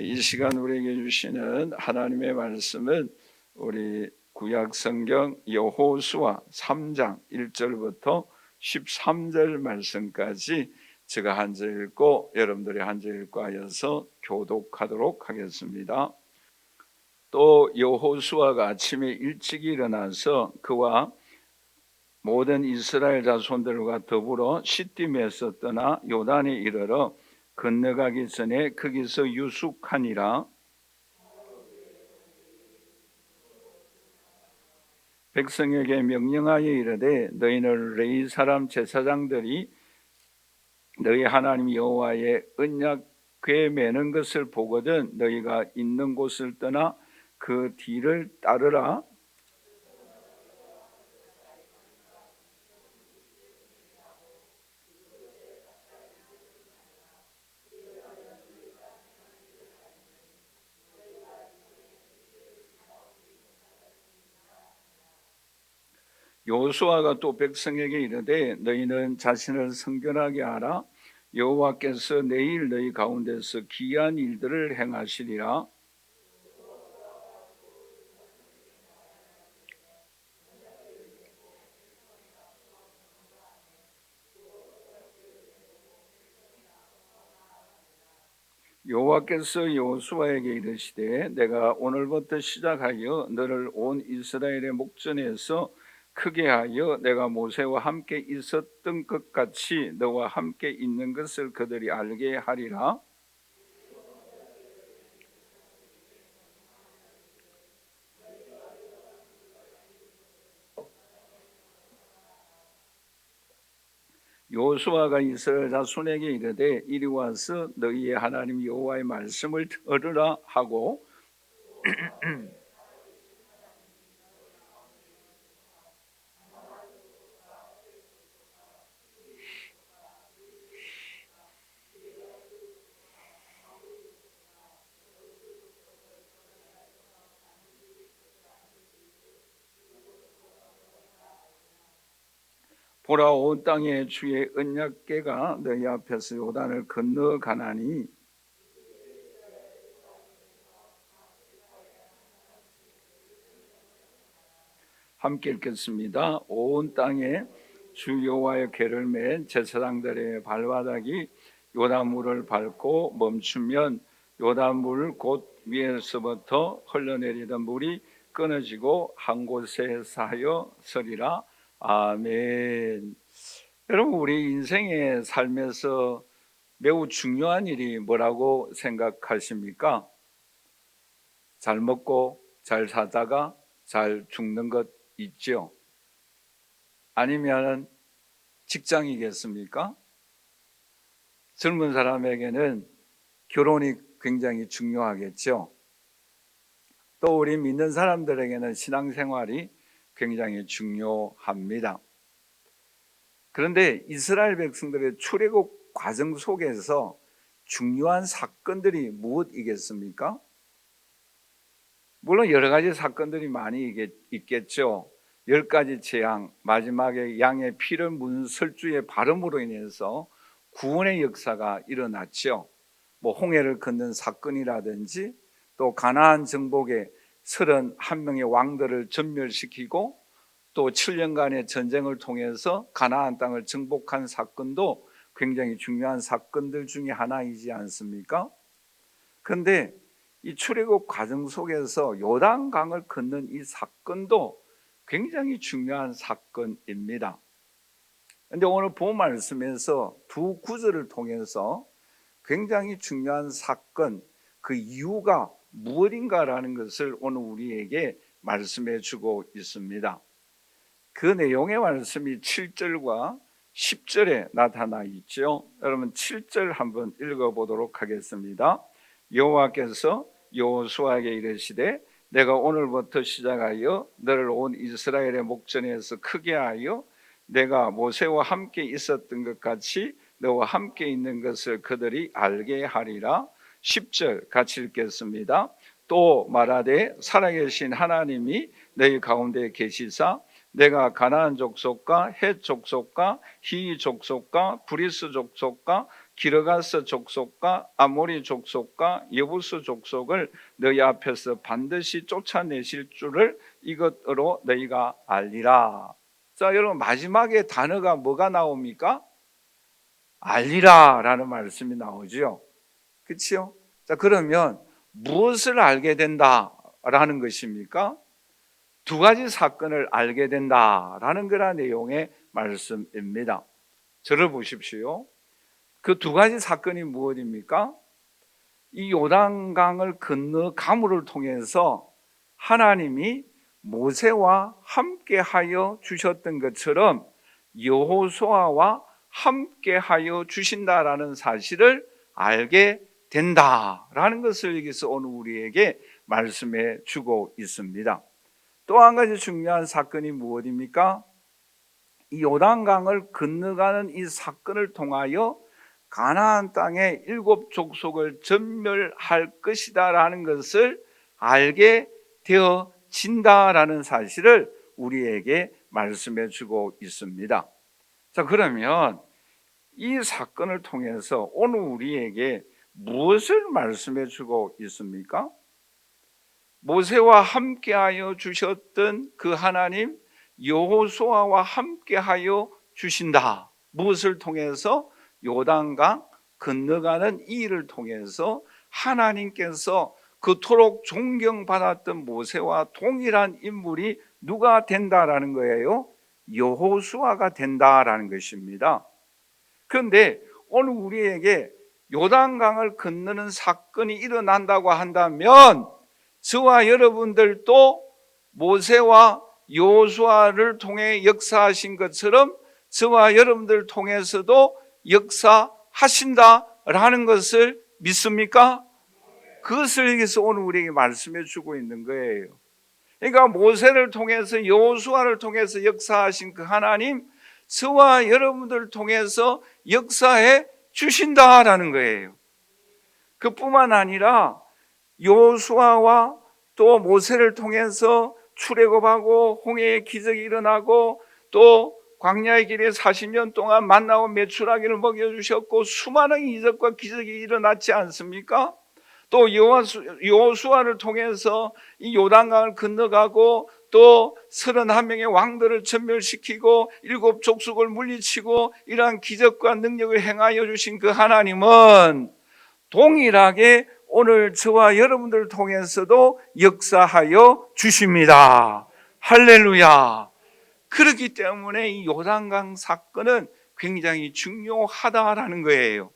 이 시간 우리에게 주시는 하나님의 말씀은 우리 구약 성경 여호수아 3장 1절부터 13절 말씀까지 제가 한 절 읽고 여러분들이 한 절 읽고 하여서 교독하도록 하겠습니다. 또 여호수아가 아침에 일찍 일어나서 그와 모든 이스라엘 자손들과 더불어 시딤에서 떠나 요단에 이르러 건너가기 전에 거기서 유숙하니라. 백성에게 명령하여 이르되 너희는 레위 사람 제사장들이 너희 하나님 여호와의 언약궤 매는 것을 보거든 너희가 있는 곳을 떠나 그 뒤를 따르라. 여호수아가 또 백성에게 이르되 너희는 자신을 성결하게 하라. 여호와께서 내일 너희 가운데서 기이한 일들을 행하시리라. 여호와께서 여호수아에게 이르시되 내가 오늘부터 시작하여 너를 온 이스라엘의 목전에서 크게 하여 내가 모세와 함께 있었던 것 같이 너와 함께 있는 것을 그들이 알게 하리라. 여호수아가 이스라엘 자손에게 이르되 이리 와서 너희의 하나님 여호와의 말씀을 들으라 하고 보라 온 땅에 주의 언약궤가 너희 앞에서 요단을 건너가나니 함께 읽겠습니다. 온 땅에 주 여호와의 궤를 맨 제사장들의 발바닥이 요단물을 밟고 멈추면 요단물 곧 위에서부터 흘러내리던 물이 끊어지고 한 곳에 쌓여 서리라. 아멘. 여러분, 우리 인생의 삶에서 매우 중요한 일이 뭐라고 생각하십니까? 잘 먹고 잘 살다가 잘 죽는 것 있죠? 아니면 직장이겠습니까? 젊은 사람에게는 결혼이 굉장히 중요하겠죠. 또 우리 믿는 사람들에게는 신앙생활이 굉장히 중요합니다. 그런데 이스라엘 백성들의 출애굽 과정 속에서 중요한 사건들이 무엇이겠습니까? 물론 여러 가지 사건들이 많이 있겠죠. 10가지 재앙, 마지막에 양의 피를 묻은 설주의 발음으로 인해서 구원의 역사가 일어났죠. 홍해를 건넌 사건이라든지 또 가나안 정복에 31명의 왕들을 전멸시키고 또 7년간의 전쟁을 통해서 가나안 땅을 정복한 사건도 굉장히 중요한 사건들 중에 하나이지 않습니까? 그런데 이 출애굽 과정 속에서 요단강을 건넌 이 사건도 굉장히 중요한 사건입니다. 그런데 오늘 본 말씀에서 두 구절을 통해서 굉장히 중요한 사건, 그 이유가 무엇인가라는 것을 오늘 우리에게 말씀해 주고 있습니다. 그 내용의 말씀이 7절과 10절에 나타나 있죠. 여러분 7절 한번 읽어보도록 하겠습니다. 여호와께서 여호수아에게 이르시되 내가 오늘부터 시작하여 너를 온 이스라엘의 목전에서 크게 하여 내가 모세와 함께 있었던 것 같이 너와 함께 있는 것을 그들이 알게 하리라. 10절 같이 읽겠습니다. 또 말하되 살아계신 하나님이 너희 가운데 계시사 내가 가나안 족속과 헷 족속과 히 족속과 브리스 족속과 기르가스 족속과 아모리 족속과 여부스 족속을 너희 앞에서 반드시 쫓아내실 줄을 이것으로 너희가 알리라. 자, 여러분, 마지막에 단어가 뭐가 나옵니까? 알리라라는 말씀이 나오죠. 그렇죠? 자, 그러면 무엇을 알게 된다라는 것입니까? 두 가지 사건을 알게 된다라는 그런 내용의 말씀입니다. 저를 보십시오. 그 두 가지 사건이 무엇입니까? 이 요단강을 건너감을 통해서 하나님이 모세와 함께하여 주셨던 것처럼 여호수아와 함께하여 주신다라는 사실을 알게 된다라는 것을 여기서 오늘 우리에게 말씀해 주고 있습니다. 또 한 가지 중요한 사건이 무엇입니까? 이 요단강을 건너가는 이 사건을 통하여 가나안 땅의 7 족속을 전멸할 것이다라는 것을 알게 되어진다라는 사실을 우리에게 말씀해 주고 있습니다. 자, 그러면 이 사건을 통해서 오늘 우리에게 무엇을 말씀해 주고 있습니까? 모세와 함께하여 주셨던 그 하나님 여호수아와 함께하여 주신다. 무엇을 통해서? 요단강 건너가는 이 일을 통해서 하나님께서 그토록 존경받았던 모세와 동일한 인물이 누가 된다라는 거예요? 여호수아가 된다라는 것입니다. 그런데 오늘 우리에게 요단강을 건너는 사건이 일어난다고 한다면 저와 여러분들도 모세와 여호수아를 통해 역사하신 것처럼 저와 여러분들 통해서도 역사하신다라는 것을 믿습니까? 그것을 여기서 오늘 우리에게 말씀해 주고 있는 거예요. 그러니까 모세를 통해서 여호수아를 통해서 역사하신 그 하나님 저와 여러분들을 통해서 역사해 주신다라는 거예요. 그뿐만 아니라 여호수아와 또 모세를 통해서 출애굽하고 홍해의 기적이 일어나고 또 광야의 길에 40년 동안 만나고 메추라기를 먹여주셨고 수많은 이적과 기적이 일어났지 않습니까? 또 여호수아를 통해서 이 요단강을 건너가고 또 31명의 왕들을 전멸시키고 7 족속을 물리치고 이러한 기적과 능력을 행하여 주신 그 하나님은 동일하게 오늘 저와 여러분들을 통해서도 역사하여 주십니다. 할렐루야. 그렇기 때문에 이 요단강 사건은 굉장히 중요하다라는 거예요.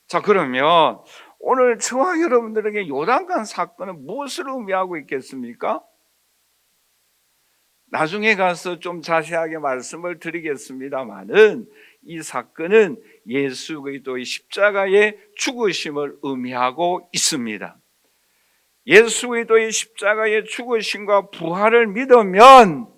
자, 그러면 오늘 저와 여러분들에게 요단강 사건은 무엇을 의미하고 있겠습니까? 나중에 가서 좀 자세하게 말씀을 드리겠습니다만은 이 사건은 예수 그리스도의 십자가의 죽으심을 의미하고 있습니다. 예수 그리스도의 십자가의 죽으심과 부활을 믿으면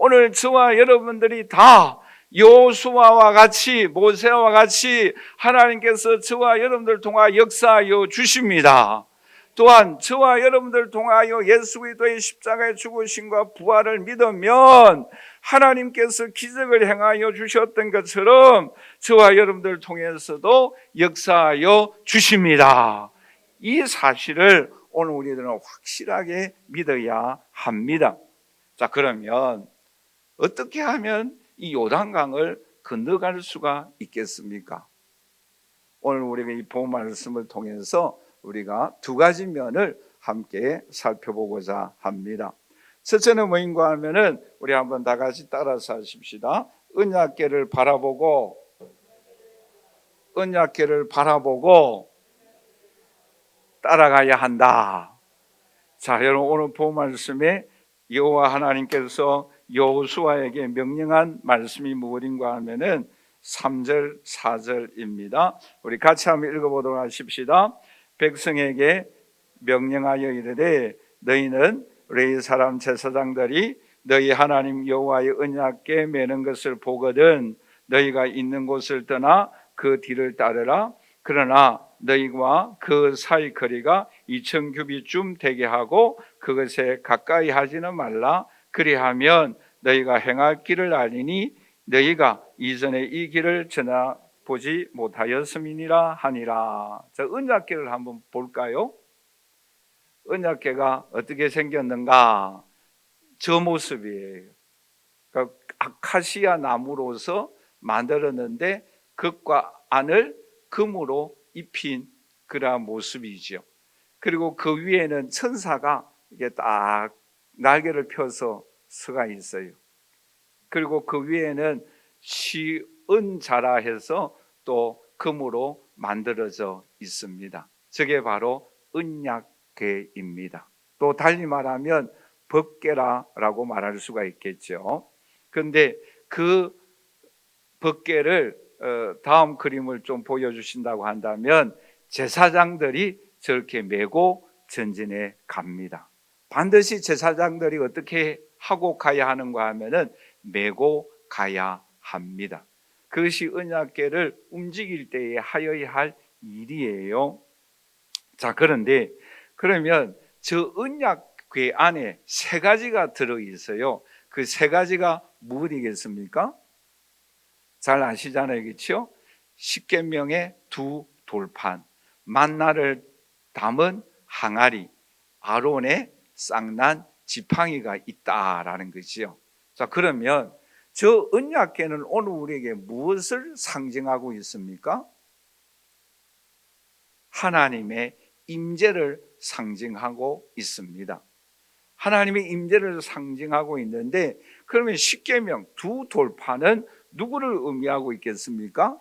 오늘 저와 여러분들이 다 여호수아와 같이 모세와 같이 하나님께서 저와 여러분들을 통하여 역사하여 주십니다. 또한 저와 여러분들을 통하여 예수 그리스도의 십자가의 죽으심과 부활을 믿으면 하나님께서 기적을 행하여 주셨던 것처럼 저와 여러분들을 통해서도 역사하여 주십니다. 이 사실을 오늘 우리들은 확실하게 믿어야 합니다. 자, 그러면 어떻게 하면 이 요단강을 건너갈 수가 있겠습니까? 오늘 우리가 이 본 말씀을 통해서 우리가 두 가지 면을 함께 살펴보고자 합니다. 첫째는 뭐인가 하면은 우리 한번 다 같이 따라서 하십시다. 언약궤를 바라보고 따라가야 한다. 자, 여러분 오늘 본 말씀에 여호와 하나님께서 여호수아에게 명령한 말씀이 무엇인가 하면은 3절 4절입니다. 우리 같이 한번 읽어보도록 하십시다. 백성에게 명령하여 이르되 너희는 레위 사람 제사장들이 너희 하나님 여호와의 언약궤 매는 것을 보거든 너희가 있는 곳을 떠나 그 뒤를 따르라. 그러나 너희와 그 사이 거리가 2000규빗쯤 되게 하고 그것에 가까이 하지는 말라. 그리하면 너희가 행할 길을 알리니 너희가 이전에 이 길을 보지 못하였음이니라 하니라. 자, 언약궤를 한번 볼까요? 언약궤가 어떻게 생겼는가? 저 모습이에요. 그러니까 아카시아 나무로서 만들었는데 겉과 안을 금으로 입힌 그러한 모습이죠. 그리고 그 위에는 천사가 이게 딱 날개를 펴서 서가 있어요. 그리고 그 위에는 시은자라 해서 또 금으로 만들어져 있습니다. 저게 바로 언약궤입니다. 또 달리 말하면 법궤라고 말할 수가 있겠죠. 그런데 그 법궤를 다음 그림을 좀 보여주신다고 한다면 제사장들이 저렇게 메고 전진해 갑니다. 반드시 제사장들이 어떻게 하고 가야 하는가 하면은 메고 가야 합니다. 그것이 언약궤를 움직일 때에 하여야 할 일이에요. 자, 그런데 그러면 저 언약궤 안에 세 가지가 들어 있어요. 그 세 가지가 무엇이겠습니까? 잘 아시잖아요, 그렇죠? 십계명의 두 돌판, 만나를 담은 항아리, 아론의 쌍난 지팡이가 있다라는 거지요. 자, 그러면 저 언약궤는 오늘 우리에게 무엇을 상징하고 있습니까? 하나님의 임재를 상징하고 있습니다. 하나님의 임재를 상징하고 있는데, 그러면 십계명 두 돌판은 누구를 의미하고 있겠습니까?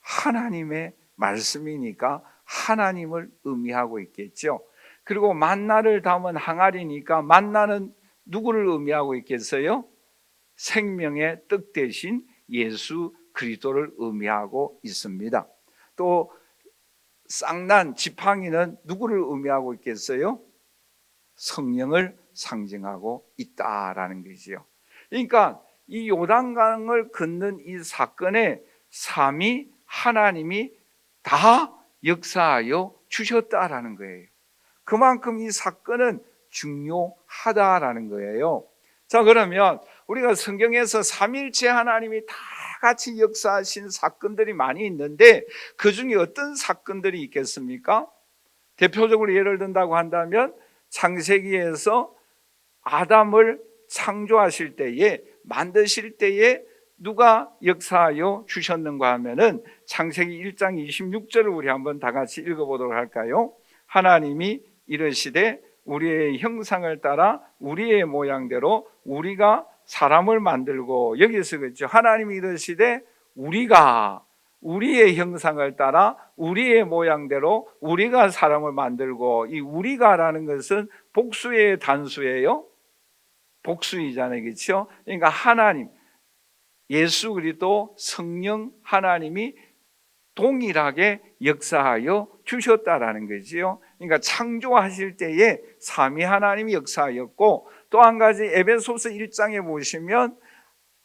하나님의 말씀이니까 하나님을 의미하고 있겠죠. 그리고 만나를 담은 항아리니까 만나는 누구를 의미하고 있겠어요? 생명의 떡 대신 예수 그리스도를 의미하고 있습니다. 또 쌍난 지팡이는 누구를 의미하고 있겠어요? 성령을 상징하고 있다라는 거지요. 그러니까 이 요단강을 건넌 이 사건에 삼위 하나님이 다 역사하여 주셨다라는 거예요. 그만큼 이 사건은 중요하다라는 거예요. 자, 그러면 우리가 성경에서 삼일체 하나님이 다 같이 역사하신 사건들이 많이 있는데 그 중에 어떤 사건들이 있겠습니까? 대표적으로 예를 든다고 한다면 창세기에서 아담을 창조하실 때에, 만드실 때에 누가 역사하여 주셨는가 하면은 창세기 1장 26절을 우리 한번 다 같이 읽어보도록 할까요? 하나님이 이르시되 우리의 형상을 따라 우리의 모양대로 우리가 사람을 만들고, 여기서 그렇죠. 하나님이 이르시되 우리가 우리의 형상을 따라 우리의 모양대로 우리가 사람을 만들고, 이 우리가라는 것은 복수의 단수예요. 복수이잖아요, 그렇죠? 그러니까 하나님, 예수 그리스도, 성령 하나님이 동일하게 역사하여 주셨다라는 거지요. 그러니까 창조하실 때에 삼위 하나님이 역사하였고, 또 한 가지 에베소서 1장에 보시면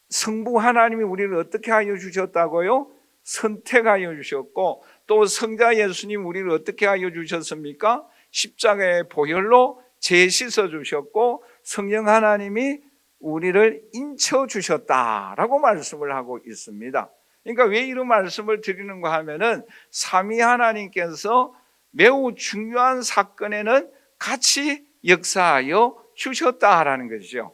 성부 하나님이 우리를 어떻게 하여 주셨다고요? 선택하여 주셨고, 또 성자 예수님 우리를 어떻게 하여 주셨습니까? 십자가의 보혈로 죄 씻어 주셨고, 성령 하나님이 우리를 인쳐 주셨다라고 말씀을 하고 있습니다. 그러니까 왜 이런 말씀을 드리는가 하면은 삼위 하나님께서 매우 중요한 사건에는 같이 역사하여 주셨다라는 것이죠.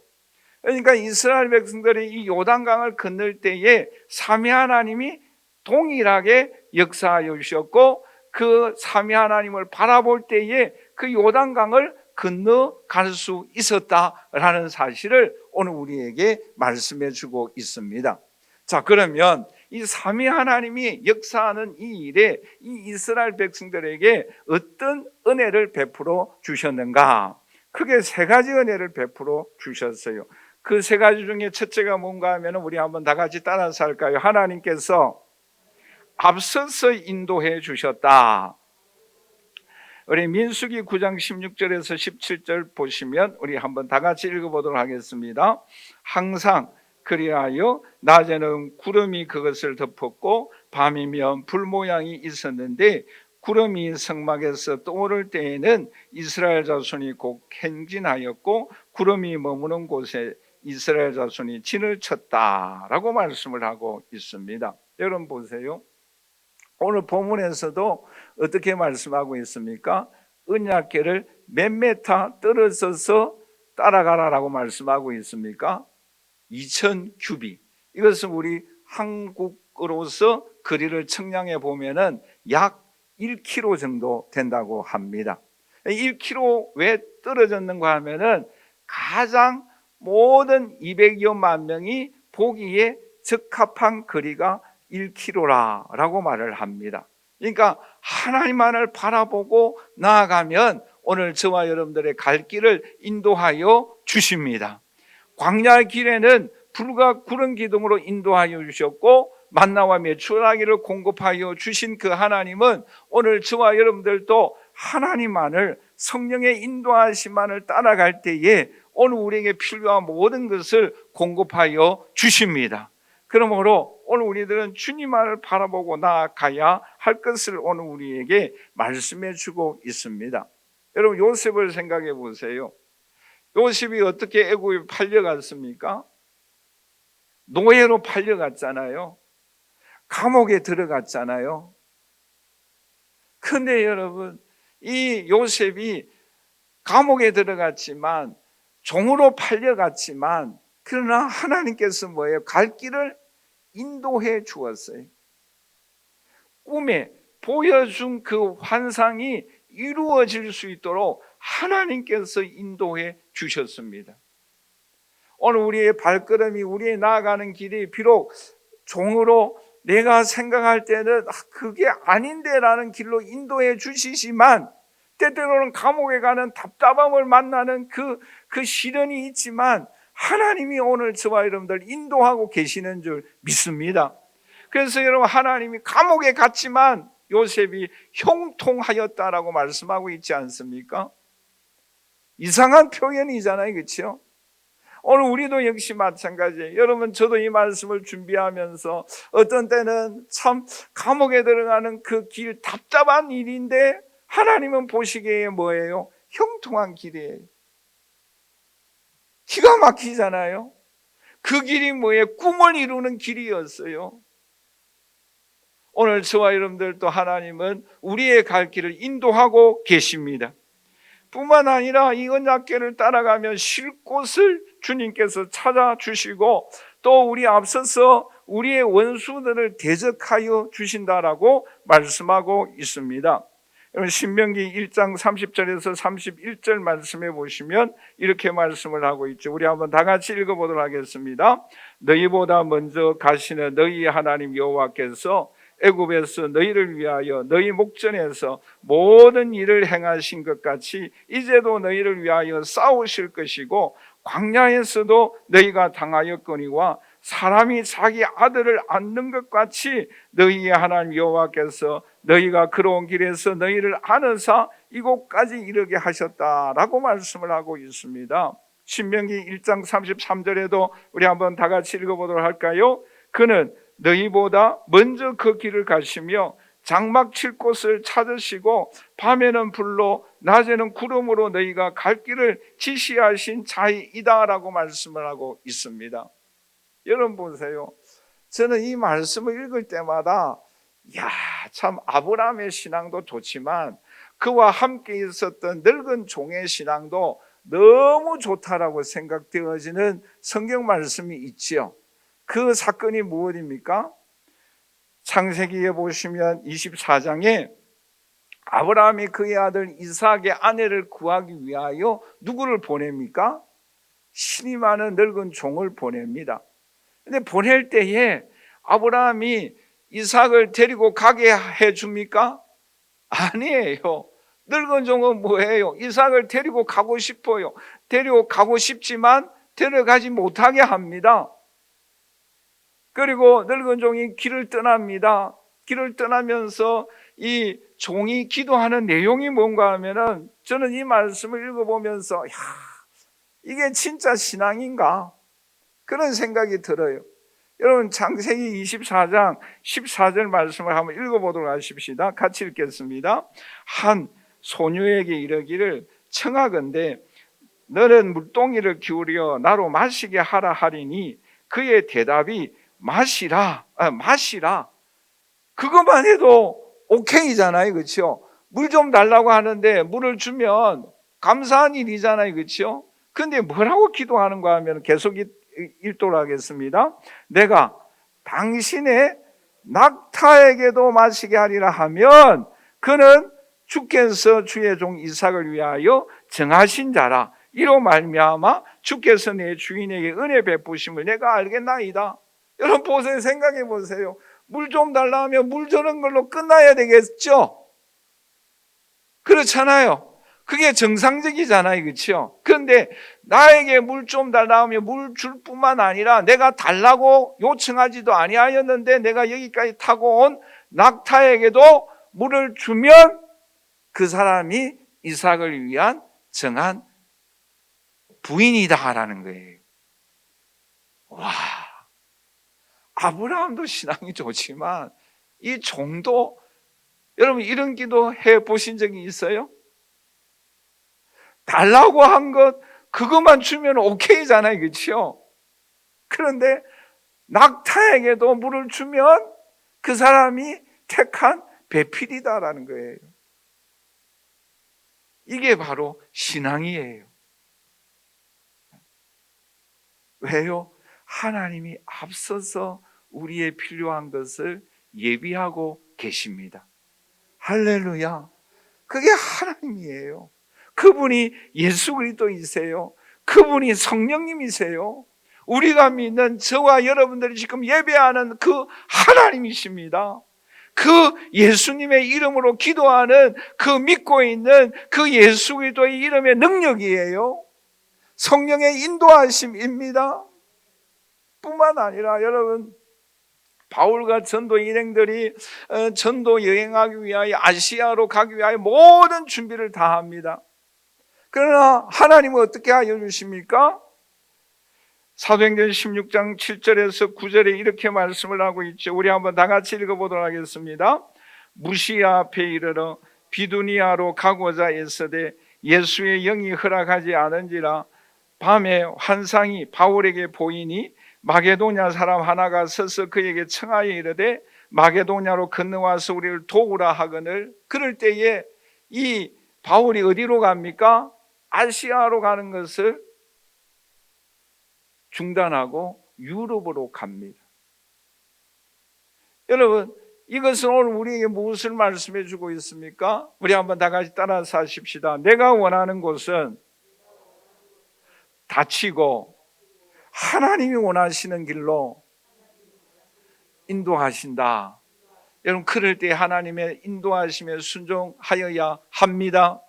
그러니까 이스라엘 백성들이 이 요단강을 건널 때에 삼위 하나님이 동일하게 역사하여 주셨고, 그 삼위 하나님을 바라볼 때에 그 요단강을 건너갈 수 있었다라는 사실을 오늘 우리에게 말씀해 주고 있습니다. 자, 그러면 이 삼위 하나님이 역사하는 이 일에 이 이스라엘 백성들에게 어떤 은혜를 베풀어 주셨는가? 크게 세 가지 은혜를 베풀어 주셨어요. 그 세 가지 중에 첫째가 뭔가 하면 우리 한번 다 같이 따라서 할까요? 하나님께서 앞서서 인도해 주셨다. 우리 민수기 9장 16절에서 17절 보시면 우리 한번 다 같이 읽어보도록 하겠습니다. 항상 그리하여 낮에는 구름이 그것을 덮었고 밤이면 불 모양이 있었는데, 구름이 성막에서 떠오를 때에는 이스라엘 자손이 곧 행진하였고 구름이 머무는 곳에 이스라엘 자손이 진을 쳤다라고 말씀을 하고 있습니다. 여러분 보세요. 오늘 본문에서도 어떻게 말씀하고 있습니까? 언약궤를 몇 메타 떨어져서 따라가라라고 말씀하고 있습니까? 2000 규빗. 이것은 우리 한국으로서 거리를 측량해 보면은 약 1km 정도 된다고 합니다. 1km 왜 떨어졌는가 하면은 가장 모든 200여만 명이 보기에 적합한 거리가 1km라고 말을 합니다. 그러니까 하나님만을 바라보고 나아가면 오늘 저와 여러분들의 갈 길을 인도하여 주십니다. 광야 길에는 불과 구름 기둥으로 인도하여 주셨고 만나와 메추라기를 공급하여 주신 그 하나님은 오늘 저와 여러분들도 하나님만을, 성령의 인도하심만을 따라갈 때에 오늘 우리에게 필요한 모든 것을 공급하여 주십니다. 그러므로 오늘 우리들은 주님만을 바라보고 나아가야 할 것을 오늘 우리에게 말씀해 주고 있습니다. 여러분, 요셉을 생각해 보세요. 요셉이 어떻게 애굽에 팔려갔습니까? 노예로 팔려갔잖아요. 감옥에 들어갔잖아요. 그런데 여러분, 이 요셉이 감옥에 들어갔지만, 종으로 팔려갔지만, 그러나 하나님께서 뭐예요? 갈 길을 인도해 주었어요. 꿈에 보여준 그 환상이 이루어질 수 있도록 하나님께서 인도해 주셨습니다. 오늘 우리의 발걸음이, 우리의 나아가는 길이 비록 종으로 내가 생각할 때는 그게 아닌데 라는 길로 인도해 주시지만, 때때로는 감옥에 가는 답답함을 만나는 그 시련이 있지만 하나님이 오늘 저와 여러분들 인도하고 계시는 줄 믿습니다. 그래서 여러분, 하나님이 감옥에 갔지만 요셉이 형통하였다라고 말씀하고 있지 않습니까? 이상한 표현이잖아요, 그렇죠? 오늘 우리도 역시 마찬가지예요. 여러분, 저도 이 말씀을 준비하면서 어떤 때는 참 감옥에 들어가는 그 길 답답한 일인데 하나님은 보시기에 뭐예요? 형통한 길이에요. 기가 막히잖아요. 그 길이 뭐예요? 꿈을 이루는 길이었어요. 오늘 저와 여러분들도 하나님은 우리의 갈 길을 인도하고 계십니다. 뿐만 아니라 이 언약궤를 따라가면 쉴 곳을 주님께서 찾아주시고 또 우리 앞서서 우리의 원수들을 대적하여 주신다라고 말씀하고 있습니다. 신명기 1장 30절에서 31절 말씀해 보시면 이렇게 말씀을 하고 있죠. 우리 한번 다 같이 읽어보도록 하겠습니다. 너희보다 먼저 가시는 너희 하나님 여호와께서 애굽에서 너희를 위하여 너희 목전에서 모든 일을 행하신 것 같이 이제도 너희를 위하여 싸우실 것이고 광야에서도 너희가 당하였거니와 사람이 자기 아들을 안는 것 같이 너희의 하나님 여호와께서 너희가 걸어온 길에서 너희를 안으사 이곳까지 이르게 하셨다라고 말씀을 하고 있습니다. 신명기 1장 33절에도 우리 한번 다 같이 읽어보도록 할까요? 그는 너희보다 먼저 그 길을 가시며 장막 칠 곳을 찾으시고 밤에는 불로 낮에는 구름으로 너희가 갈 길을 지시하신 자이다라고 말씀을 하고 있습니다. 여러분 보세요. 저는 이 말씀을 읽을 때마다 참 아브라함의 신앙도 좋지만 그와 함께 있었던 늙은 종의 신앙도 너무 좋다라고 생각되어지는 성경 말씀이 있지요. 그 사건이 무엇입니까? 창세기에 보시면 24장에 아브라함이 그의 아들 이삭의 아내를 구하기 위하여 누구를 보냅니까? 신이 많은 늙은 종을 보냅니다. 근데 보낼 때에 아브라함이 이삭을 데리고 가게 해줍니까? 아니에요. 늙은 종은 뭐예요? 이삭을 데리고 가고 싶어요. 데리고 가고 싶지만 데려가지 못하게 합니다. 그리고 늙은 종이 길을 떠납니다. 길을 떠나면서 이 종이 기도하는 내용이 뭔가 하면은 저는 이 말씀을 읽어보면서 이게 진짜 신앙인가? 그런 생각이 들어요. 여러분, 창세기 24장 14절 말씀을 한번 읽어보도록 하십시다. 같이 읽겠습니다. 한 소녀에게 이르기를 청하건대 너는 물동이를 기울여 나로 마시게 하라 하리니 그의 대답이 마시라 그것만 해도 오케이잖아요. 그렇죠? 물 좀 달라고 하는데 물을 주면 감사한 일이잖아요. 그렇죠? 근데 뭐라고 기도하는가 하면 계속 읽도록 하겠습니다. 내가 당신의 낙타에게도 마시게 하리라 하면 그는 주께서 주의 종 이삭을 위하여 정하신 자라. 이로 말미암아 주께서 내 주인에게 은혜 베푸심을 내가 알겠나이다. 여러분 보세요. 생각해 보세요. 물 좀 달라 하면 물 주는 걸로 끝나야 되겠죠? 그렇잖아요. 그게 정상적이잖아요. 그렇죠? 그런데 나에게 물 좀 달라 하면 물 줄 뿐만 아니라 내가 달라고 요청하지도 아니하였는데 내가 여기까지 타고 온 낙타에게도 물을 주면 그 사람이 이삭을 위한 정한 부인이다라는 거예요. 와, 아브라함도 신앙이 좋지만 이 종도, 여러분 이런 기도 해 보신 적이 있어요? 달라고 한 것 그것만 주면 오케이잖아요. 그렇죠? 그런데 낙타에게도 물을 주면 그 사람이 택한 배필이다라는 거예요. 이게 바로 신앙이에요. 왜요? 하나님이 앞서서 우리의 필요한 것을 예비하고 계십니다. 할렐루야. 그게 하나님이에요. 그분이 예수 그리스도이세요. 그분이 성령님이세요. 우리가 믿는 저와 여러분들이 지금 예배하는 그 하나님이십니다. 그 예수님의 이름으로 기도하는 그 믿고 있는 그 예수 그리스도의 이름의 능력이에요. 성령의 인도하심입니다. 뿐만 아니라 여러분 바울과 전도 일행들이 전도 여행하기 위하여 아시아로 가기 위하여 모든 준비를 다 합니다. 그러나 하나님은 어떻게 하여 주십니까? 사도행전 16장 7절에서 9절에 이렇게 말씀을 하고 있죠. 우리 한번 다 같이 읽어보도록 하겠습니다. 무시아 앞에 이르러 비두니아로 가고자 했으되 예수의 영이 허락하지 않은지라 밤에 환상이 바울에게 보이니 마게도냐 사람 하나가 서서 그에게 청하여 이르되 마게도냐로 건너와서 우리를 도우라 하거늘. 그럴 때에 이 바울이 어디로 갑니까? 아시아로 가는 것을 중단하고 유럽으로 갑니다. 여러분 이것은 오늘 우리에게 무엇을 말씀해 주고 있습니까? 우리 한번 다 같이 따라서 하십시다. 내가 원하는 곳은 닫히고 하나님이 원하시는 길로 인도하신다. 여러분 그럴 때 하나님의 인도하심에 순종하여야 합니다.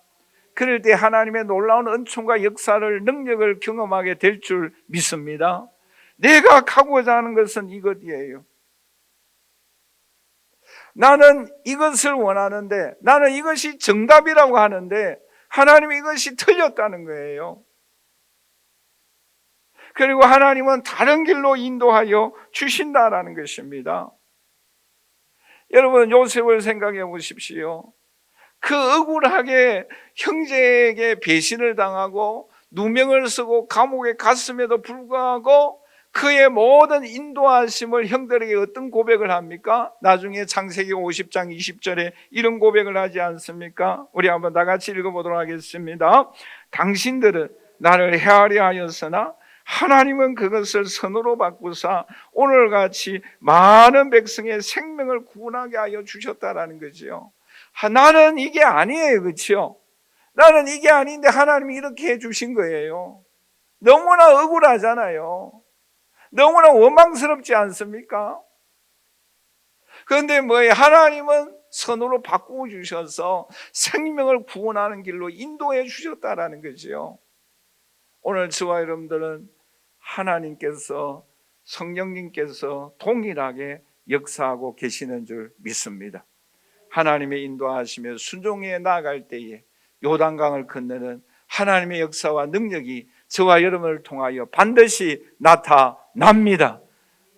그럴 때 하나님의 놀라운 은총과 역사를 능력을 경험하게 될 줄 믿습니다. 내가 가고자 하는 것은 이것이에요. 나는 이것을 원하는데 나는 이것이 정답이라고 하는데 하나님이 이것이 틀렸다는 거예요. 그리고 하나님은 다른 길로 인도하여 주신다라는 것입니다. 여러분 요셉을 생각해 보십시오. 그 억울하게 형제에게 배신을 당하고 누명을 쓰고 감옥에 갔음에도 불구하고 그의 모든 인도하심을 형들에게 어떤 고백을 합니까? 나중에 창세기 50장 20절에 이런 고백을 하지 않습니까? 우리 한번 다 같이 읽어보도록 하겠습니다. 당신들은 나를 헤아려 하였으나 하나님은 그것을 선으로 바꾸사 오늘같이 많은 백성의 생명을 구원하게 하여 주셨다라는 거죠. 나는 이게 아니에요. 그렇죠? 나는 이게 아닌데 하나님이 이렇게 해주신 거예요. 너무나 억울하잖아요. 너무나 원망스럽지 않습니까? 그런데 뭐예요? 하나님은 선으로 바꾸어 주셔서 생명을 구원하는 길로 인도해 주셨다라는 거죠. 오늘 저와 여러분들은 하나님께서 성령님께서 동일하게 역사하고 계시는 줄 믿습니다. 하나님의 인도하심에 순종해 나아갈 때에 요단강을 건너는 하나님의 역사와 능력이 저와 여러분을 통하여 반드시 나타납니다.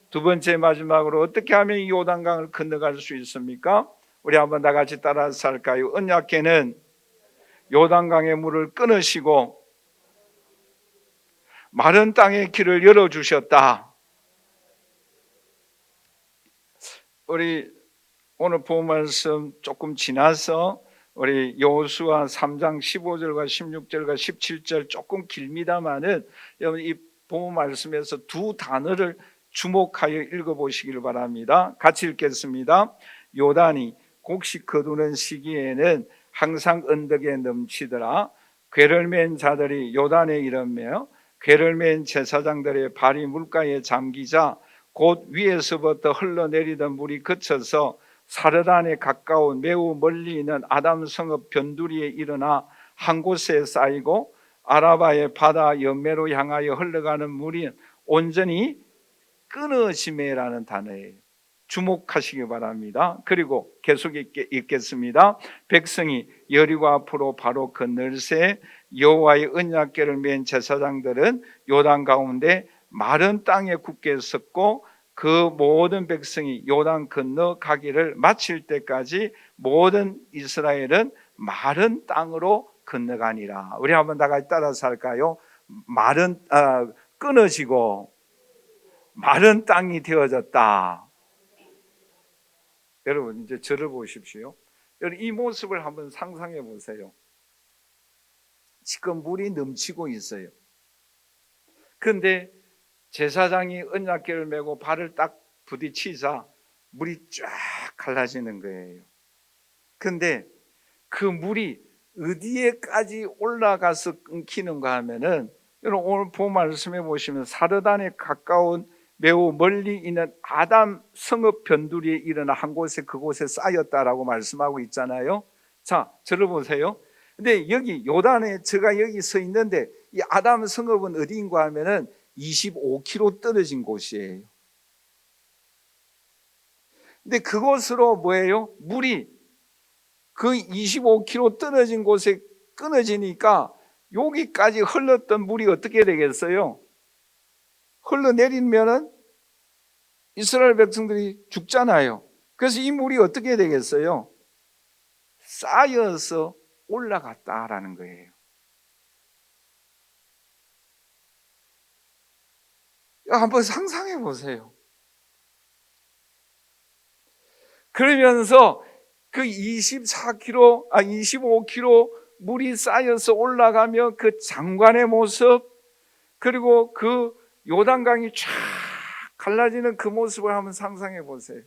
두 번째 마지막으로 어떻게 하면 이 요단강을 건너갈 수 있습니까? 우리 한번 다 같이 따라서 할까요? 언약궤는 요단강의 물을 끊으시고 마른 땅의 길을 열어주셨다. 우리 오늘 본 말씀 조금 지나서 우리 여호수아 3장 15절과 16절과 17절 조금 길입니다만은 여러분 이 본 말씀에서 두 단어를 주목하여 읽어보시길 바랍니다. 같이 읽겠습니다. 요단이 곡식 거두는 시기에는 항상 언덕에 넘치더라. 궤를 맨 자들이 요단에 이르며 궤를 맨 제사장들의 발이 물가에 잠기자 곧 위에서부터 흘러내리던 물이 그쳐서 사르단에 가까운 매우 멀리 있는 아담 성읍 변두리에 일어나 한 곳에 쌓이고 아라바의 바다 연매로 향하여 흘러가는 물이 온전히 끊어지매라는 단어예요. 주목하시기 바랍니다. 그리고 계속 읽겠습니다. 백성이 여리고 앞으로 바로 건널새 여호와의 언약궤를 맨 제사장들은 요단 가운데 마른 땅에 굳게 섰고 그 모든 백성이 요단 건너 가기를 마칠 때까지 모든 이스라엘은 마른 땅으로 건너가니라. 우리 한번 다 같이 따라서 할까요? 끊어지고 마른 땅이 되어졌다. 여러분 이제 저를 보십시오. 여러분 이 모습을 한번 상상해 보세요. 지금 물이 넘치고 있어요. 그런데 제사장이 언약궤를 메고 발을 딱 부딪히자 물이 쫙 갈라지는 거예요. 그런데 그 물이 어디에까지 올라가서 끊기는가 하면은 여러분 오늘 본 말씀해 보시면 사르단에 가까운 매우 멀리 있는 아담 성읍 변두리에 일어나 한 곳에 그곳에 쌓였다라고 말씀하고 있잖아요. 자, 저를 보세요. 근데 여기 요단에 제가 여기 서 있는데 이 아담 성읍은 어디인가 하면은 25km 떨어진 곳이에요. 근데 그곳으로 뭐예요? 물이 그 25km 떨어진 곳에 끊어지니까 여기까지 흘렀던 물이 어떻게 되겠어요? 흘러내리면은 이스라엘 백성들이 죽잖아요. 그래서 이 물이 어떻게 되겠어요? 쌓여서 올라갔다라는 거예요. 한번 상상해 보세요. 그러면서 그 25km 물이 쌓여서 올라가며 그 장관의 모습, 그리고 그 요단강이 쫙 갈라지는 그 모습을 한번 상상해 보세요.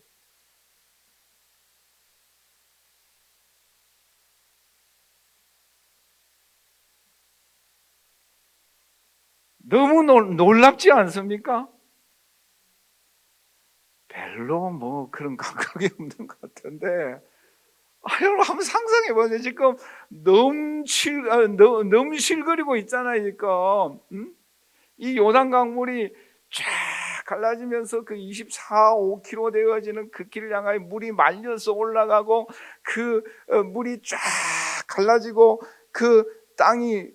너무 놀랍지 않습니까? 별로 뭐 그런 감각이 없는 것 같은데, 여러분 한번 상상해 보세요. 지금 넘실거리고 있잖아요. 지금 이 요단강 물이 쫙 갈라지면서 그 5km 되어지는 그 길을 향하여 물이 말려서 올라가고 그 물이 쫙 갈라지고 그 땅이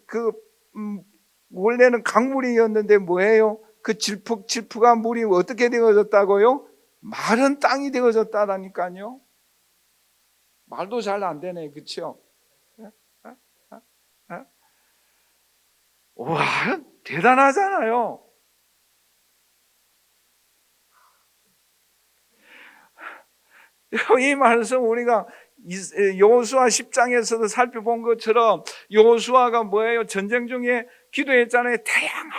원래는 강물이었는데 뭐예요? 그 질퍽질퍽한 물이 어떻게 되어졌다고요? 마른 땅이 되어졌다라니까요. 말도 잘 안 되네, 그렇죠? 와, 대단하잖아요. 이 말씀 우리가 여호수아 10장에서도 살펴본 것처럼 여호수아가 뭐예요? 전쟁 중에 기도했잖아요. 태양아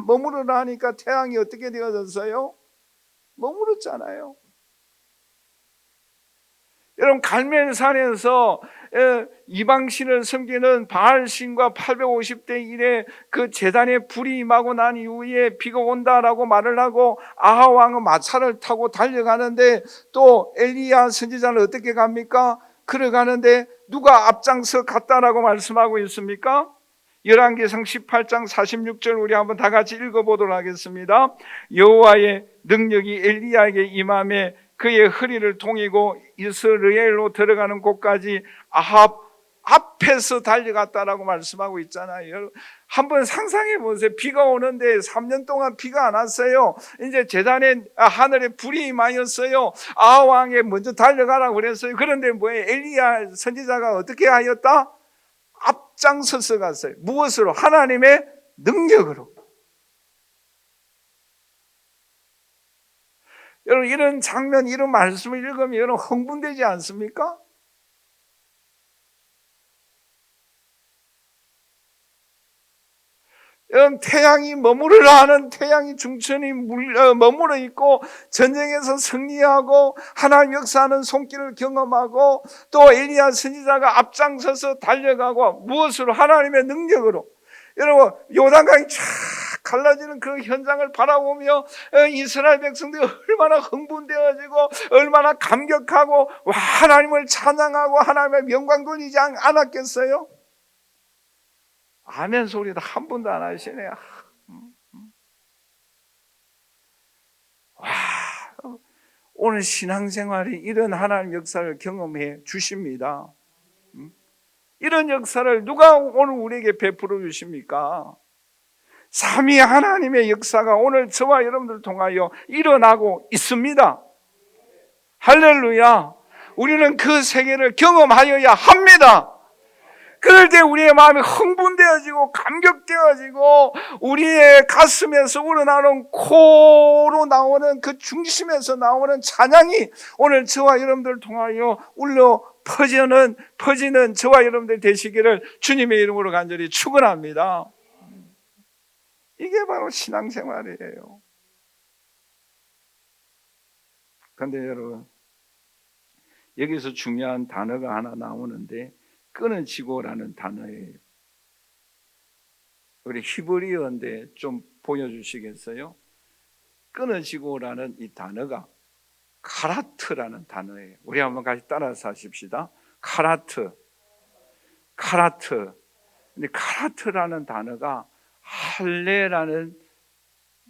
머무르라 하니까 태양이 어떻게 되어졌어요? 머무르잖아요. 여러분 갈멜산에서 이방신을 섬기는 바알신과 850대 1의 그 제단에 불이 임하고 난 이후에 비가 온다라고 말을 하고 아하 왕은 마차를 타고 달려가는데 또 엘리야 선지자는 어떻게 갑니까? 걸어가는데 누가 앞장서 갔다라고 말씀하고 있습니까? 열왕기상 18장 46절 우리 한번 다 같이 읽어보도록 하겠습니다. 여호와의 능력이 엘리야에게 임함에 그의 허리를 동이고 이스라엘로 들어가는 곳까지 아합 앞에서 달려갔다라고 말씀하고 있잖아요. 한번 상상해 보세요. 비가 오는데 3년 동안 비가 안 왔어요. 이제 제단에 하늘에 불이 임하였어요. 아합 왕에 먼저 달려가라고 그랬어요. 그런데 뭐예요? 엘리야 선지자가 어떻게 하였다? 앞장서서 갔어요. 무엇으로? 하나님의 능력으로. 여러분, 이런 장면, 이런 말씀을 읽으면 여러분 흥분되지 않습니까? 태양이 머무르라 하는 태양이 중천히 머무르 있고, 전쟁에서 승리하고 하나님 역사하는 손길을 경험하고, 또 엘리야 선지자가 앞장서서 달려가고, 무엇으로? 하나님의 능력으로. 여러분, 요단강이 쫙 갈라지는 그 현장을 바라보며 이스라엘 백성들이 얼마나 흥분되어지고 얼마나 감격하고 하나님을 찬양하고 하나님의 영광 돌리지 않았겠어요? 아멘 소리도 한 번도 안 하시네요. 와, 오늘 신앙생활이 이런 하나님 역사를 경험해 주십니다. 이런 역사를 누가 오늘 우리에게 베풀어 주십니까? 삼위 하나님의 역사가 오늘 저와 여러분들을 통하여 일어나고 있습니다. 할렐루야. 우리는 그 세계를 경험하여야 합니다. 그럴 때 우리의 마음이 흥분되어지고 감격되어지고 우리의 가슴에서 우러나오는 코로 나오는 그 중심에서 나오는 찬양이 오늘 저와 여러분들을 통하여 울려 퍼지는 저와 여러분들 되시기를 주님의 이름으로 간절히 축원합니다. 이게 바로 신앙생활이에요. 그런데 여러분, 여기서 중요한 단어가 하나 나오는데 끊어지고라는 단어예요. 우리 히브리어인데 좀 보여주시겠어요? 끊어지고라는 이 단어가 카라트라는 단어예요. 우리 한번 같이 따라서 하십시다. 카라트. 근데 카라트라는 단어가 할례라는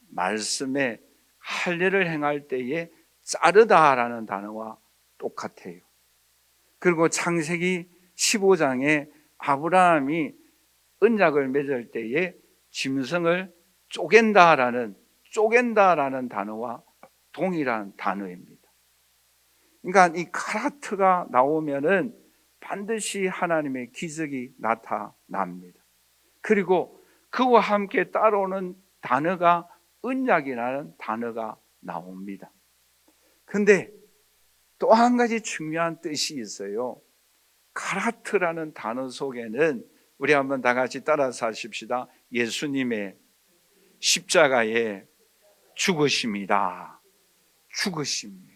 말씀에 할례를 행할 때에 자르다라는 단어와 똑같아요. 그리고 창세기 15장에 아브라함이 언약을 맺을 때에 짐승을 쪼갠다라는 단어와 동일한 단어입니다. 그러니까 이 카라트가 나오면은 반드시 하나님의 기적이 나타납니다. 그리고 그와 함께 따라오는 단어가 언약이라는 단어가 나옵니다. 근데 또 한 가지 중요한 뜻이 있어요. 카라트라는 단어 속에는 우리 한번 다 같이 따라서 하십시다. 예수님의 십자가의 죽으심이다. 죽으심이에요.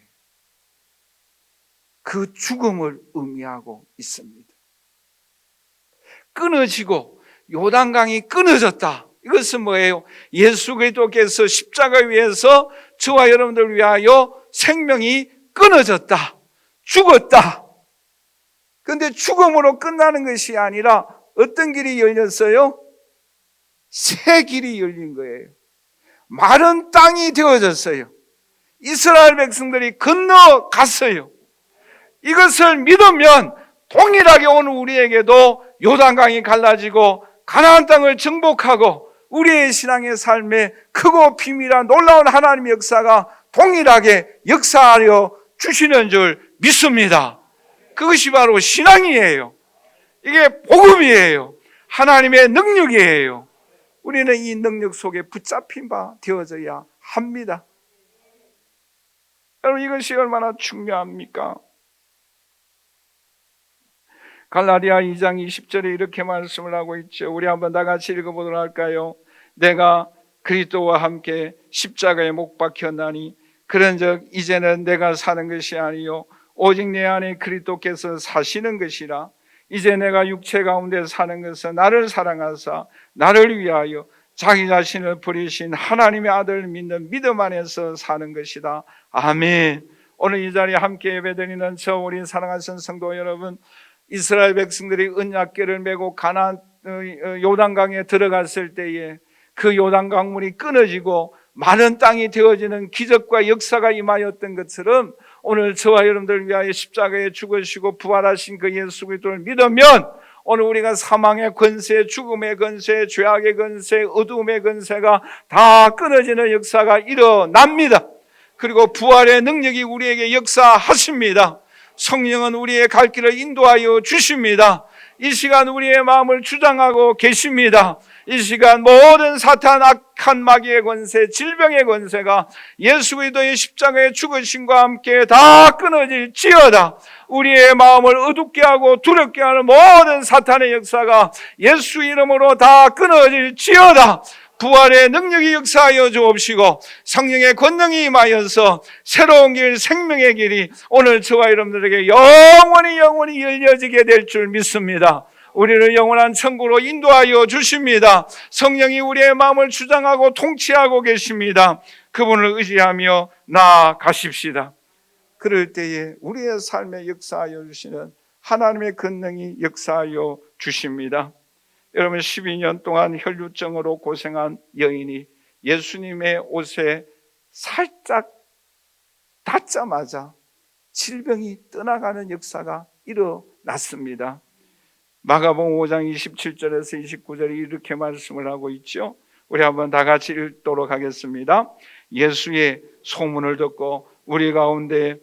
그 죽음을 의미하고 있습니다. 끊어지고 요단강이 끊어졌다. 이것은 뭐예요? 예수 그리스도께서 십자가 위에서 저와 여러분들을 위하여 생명이 끊어졌다. 죽었다. 그런데 죽음으로 끝나는 것이 아니라 어떤 길이 열렸어요? 새 길이 열린 거예요. 마른 땅이 되어졌어요. 이스라엘 백성들이 건너갔어요. 이것을 믿으면 동일하게 오늘 우리에게도 요단강이 갈라지고 가나안 땅을 정복하고 우리의 신앙의 삶에 크고 비밀한 놀라운 하나님의 역사가 동일하게 역사하여 주시는 줄 믿습니다. 그것이 바로 신앙이에요. 이게 복음이에요. 하나님의 능력이에요. 우리는 이 능력 속에 붙잡힌 바 되어져야 합니다. 여러분, 이것이 얼마나 중요합니까? 갈라디아 2장 20절에 이렇게 말씀을 하고 있죠. 우리 한번 다 같이 읽어보도록 할까요? 내가 그리스도와 함께 십자가에 못 박혔나니 그런즉 이제는 내가 사는 것이 아니요 오직 내 안에 그리스도께서 사시는 것이라. 이제 내가 육체 가운데 사는 것은 나를 사랑하사 나를 위하여 자기 자신을 버리신 하나님의 아들을 믿는 믿음 안에서 사는 것이다. 아멘. 오늘 이 자리에 함께 예배드리는 저 우리 사랑하신 성도 여러분, 이스라엘 백성들이 언약궤를 메고 가나안 요단강에 들어갔을 때에 그 요단강물이 끊어지고 마른 땅이 되어지는 기적과 역사가 임하였던 것처럼 오늘 저와 여러분들을 위하여 십자가에 죽으시고 부활하신 그 예수 그리스도를 믿으면 오늘 우리가 사망의 권세, 죽음의 권세, 죄악의 권세, 어두움의 권세가 다 끊어지는 역사가 일어납니다. 그리고 부활의 능력이 우리에게 역사하십니다. 성령은 우리의 갈 길을 인도하여 주십니다. 이 시간 우리의 마음을 주장하고 계십니다. 이 시간 모든 사탄, 악한 마귀의 권세, 질병의 권세가 예수 그리스도의 십자가의 죽으심과 함께 다 끊어질지어다. 우리의 마음을 어둡게 하고 두렵게 하는 모든 사탄의 역사가 예수 이름으로 다 끊어질지어다. 부활의 능력이 역사하여 주옵시고 성령의 권능이 임하여서 새로운 길, 생명의 길이 오늘 저와 여러분들에게 영원히 열려지게 될 줄 믿습니다. 우리를 영원한 천국으로 인도하여 주십니다. 성령이 우리의 마음을 주장하고 통치하고 계십니다. 그분을 의지하며 나아가십시다. 그럴 때에 우리의 삶에 역사하여 주시는 하나님의 권능이 역사하여 주십니다. 여러분, 12년 동안 혈루증으로 고생한 여인이 예수님의 옷에 살짝 닿자마자 질병이 떠나가는 역사가 일어났습니다. 마가복음 5장 27절에서 29절에 이렇게 말씀을 하고 있죠. 우리 한번 다 같이 읽도록 하겠습니다. 예수의 소문을 듣고 우리 가운데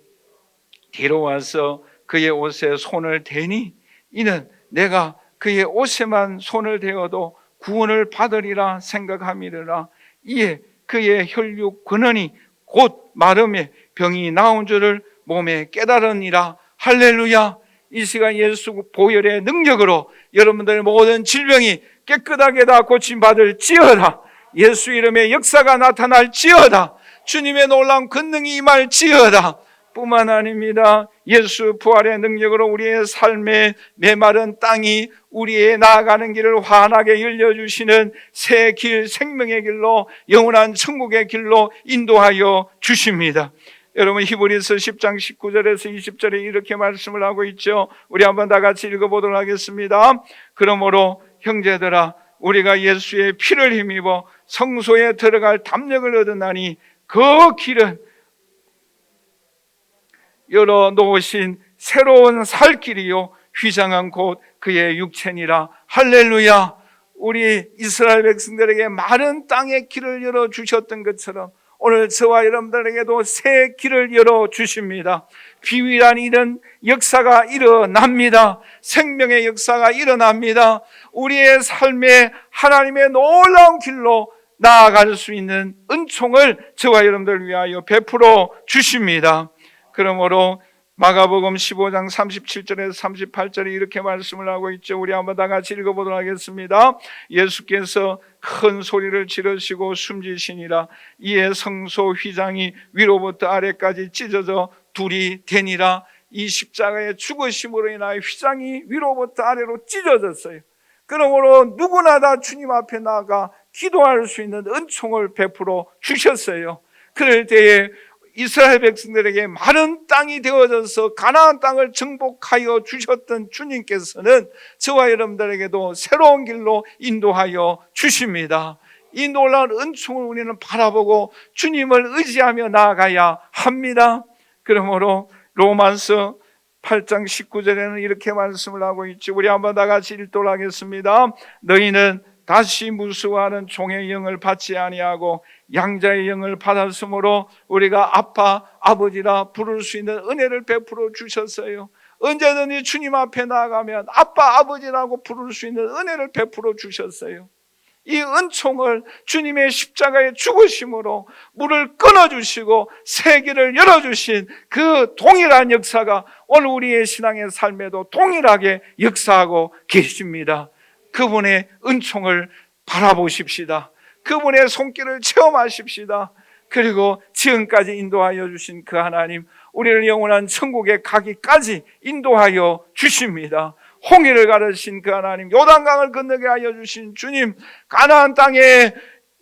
뒤로 와서 그의 옷에 손을 대니 이는 내가 그의 옷에만 손을 대어도 구원을 받으리라 생각함이라. 이에 그의 혈육 근원이 곧 마름에 병이 나온 줄을 몸에 깨달으니라. 할렐루야. 이 시간 예수 보혈의 능력으로 여러분들의 모든 질병이 깨끗하게 다 고침받을지어다. 예수 이름의 역사가 나타날지어다. 주님의 놀라운 권능이 임할지어다. 뿐만 아닙니다. 예수 부활의 능력으로 우리의 삶의 메마른 땅이 우리의 나아가는 길을 환하게 열려주시는 새 길, 생명의 길로, 영원한 천국의 길로 인도하여 주십니다. 여러분, 히브리서 10장 19절에서 20절에 이렇게 말씀을 하고 있죠. 우리 한번 다 같이 읽어보도록 하겠습니다. 그러므로 형제들아, 우리가 예수의 피를 힘입어 성소에 들어갈 담력을 얻으나니 그 길은 열어놓으신 새로운 살 길이요 휘장한 곳 그의 육체니라. 할렐루야. 우리 이스라엘 백성들에게 마른 땅의 길을 열어주셨던 것처럼 오늘 저와 여러분들에게도 새 길을 열어주십니다. 비밀한 이런 역사가 일어납니다. 생명의 역사가 일어납니다. 우리의 삶에 하나님의 놀라운 길로 나아갈 수 있는 은총을 저와 여러분들 위하여 베풀어 주십니다. 그러므로 마가복음 15장 37절에서 38절에 이렇게 말씀을 하고 있죠. 우리 한번 다 같이 읽어보도록 하겠습니다. 예수께서 큰 소리를 지르시고 숨지시니라. 이에 성소 휘장이 위로부터 아래까지 찢어져 둘이 되니라. 이 십자가의 죽으심으로 인하여 휘장이 위로부터 아래로 찢어졌어요. 그러므로 누구나 다 주님 앞에 나가 기도할 수 있는 은총을 베풀어 주셨어요. 그럴 때에 이스라엘 백성들에게 마른 땅이 되어져서 가나안 땅을 정복하여 주셨던 주님께서는 저와 여러분들에게도 새로운 길로 인도하여 주십니다. 이 놀라운 은총을 우리는 바라보고 주님을 의지하며 나아가야 합니다. 그러므로 로마서 8장 19절에는 이렇게 말씀을 하고 있죠. 우리 한번 다 같이 읽도록 하겠습니다. 너희는 다시 무수하는 종의 영을 받지 아니하고 양자의 영을 받았으므로 우리가 아빠, 아버지라 부를 수 있는 은혜를 베풀어 주셨어요. 언제든지 주님 앞에 나아가면 아빠, 아버지라고 부를 수 있는 은혜를 베풀어 주셨어요. 이 은총을 주님의 십자가의 죽으심으로 물을 끊어주시고 새 길을 열어주신 그 동일한 역사가 오늘 우리의 신앙의 삶에도 동일하게 역사하고 계십니다. 그분의 은총을 바라보십시다. 그분의 손길을 체험하십시다. 그리고 지금까지 인도하여 주신 그 하나님, 우리를 영원한 천국에 가기까지 인도하여 주십니다. 홍해를 가르신 그 하나님, 요단강을 건너게 하여 주신 주님, 가나안 땅에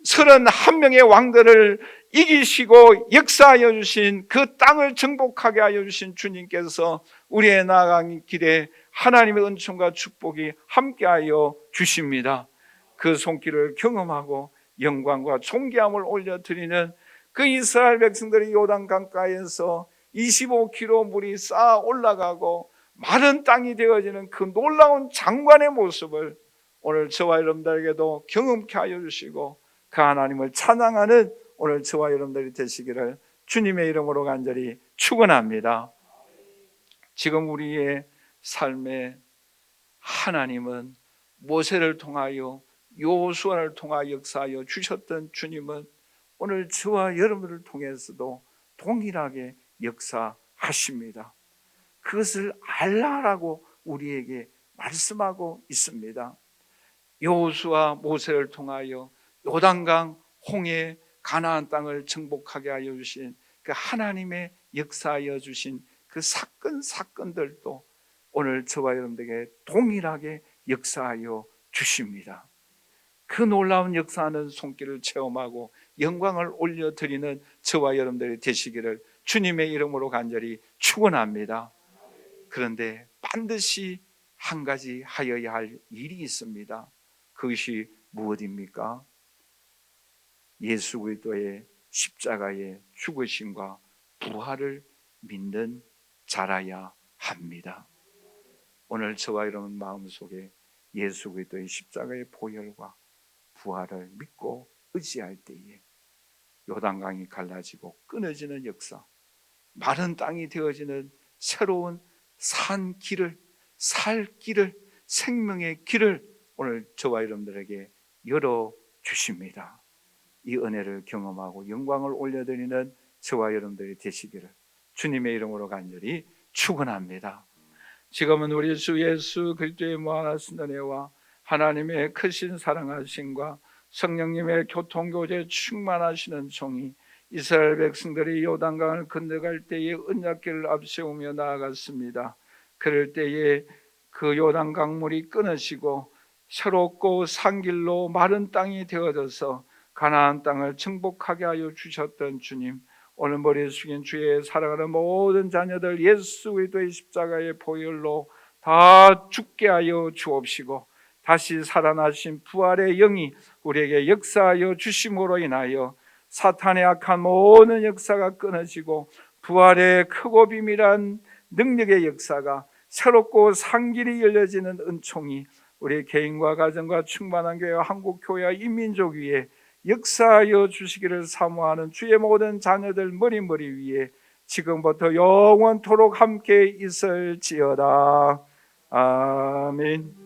31명의 왕들을 이기시고 역사하여 주신 그 땅을 정복하게 하여 주신 주님께서 우리의 나아가는 길에 하나님의 은총과 축복이 함께하여 주십니다. 그 손길을 경험하고 영광과 존귀함을 올려드리는 그 이스라엘 백성들이 요단강가에서 25km 물이 쌓아 올라가고 마른 땅이 되어지는 그 놀라운 장관의 모습을 오늘 저와 여러분들에게도 경험케 하여 주시고 그 하나님을 찬양하는 오늘 저와 여러분들이 되시기를 주님의 이름으로 간절히 축원합니다. 지금 우리의 삶에 하나님은 모세를 통하여 여호수아를 통하여 역사하여 주셨던 주님은 오늘 저와 여러분을 통해서도 동일하게 역사하십니다. 그것을 알라라고 우리에게 말씀하고 있습니다. 여호수아 모세를 통하여 요단강 홍해 가나안 땅을 정복하게 하여 주신 그 하나님의 역사하여 주신 그 사건들도 오늘 저와 여러분들에게 동일하게 역사하여 주십니다. 그 놀라운 역사하는 손길을 체험하고 영광을 올려드리는 저와 여러분들이 되시기를 주님의 이름으로 간절히 축원합니다. 그런데 반드시 한 가지 하여야 할 일이 있습니다. 그것이 무엇입니까? 예수 그리스도의 십자가의 죽으심과 부활을 믿는 자라야 합니다. 오늘 저와 여러분 마음속에 예수 그리스도의 십자가의 보혈과 부활을 믿고 의지할 때에 요단강이 갈라지고 끊어지는 역사, 마른 땅이 되어지는 새로운 산 길을, 살 길을, 생명의 길을 오늘 저와 여러분들에게 열어주십니다. 이 은혜를 경험하고 영광을 올려드리는 저와 여러분들이 되시기를 주님의 이름으로 간절히 축원합니다. 지금은 우리 주 예수 그리스도의 무한하신 은혜와 하나님의 크신 사랑하심과 성령님의 교통교제 충만하시는 종이 이스라엘 백성들이 요단강을 건너갈 때에 언약궤를 앞세우며 나아갔습니다. 그럴 때에 그 요단강 물이 끊어지고 새롭고 산길로 마른 땅이 되어져서 가나안 땅을 정복하게 하여 주셨던 주님, 오늘 머리 숙인 주의 사랑하는 모든 자녀들 예수 그리스도의 십자가의 보혈로 다 죽게 하여 주옵시고 다시 살아나신 부활의 영이 우리에게 역사하여 주심으로 인하여 사탄의 악한 모든 역사가 끊어지고 부활의 크고 비밀한 능력의 역사가 새롭고 산길이 열려지는 은총이 우리 개인과 가정과 충만한 교회와 한국교회와 인민족 위에 역사하여 주시기를 사모하는 주의 모든 자녀들 머리 위에 지금부터 영원토록 함께 있을지어다. 아멘.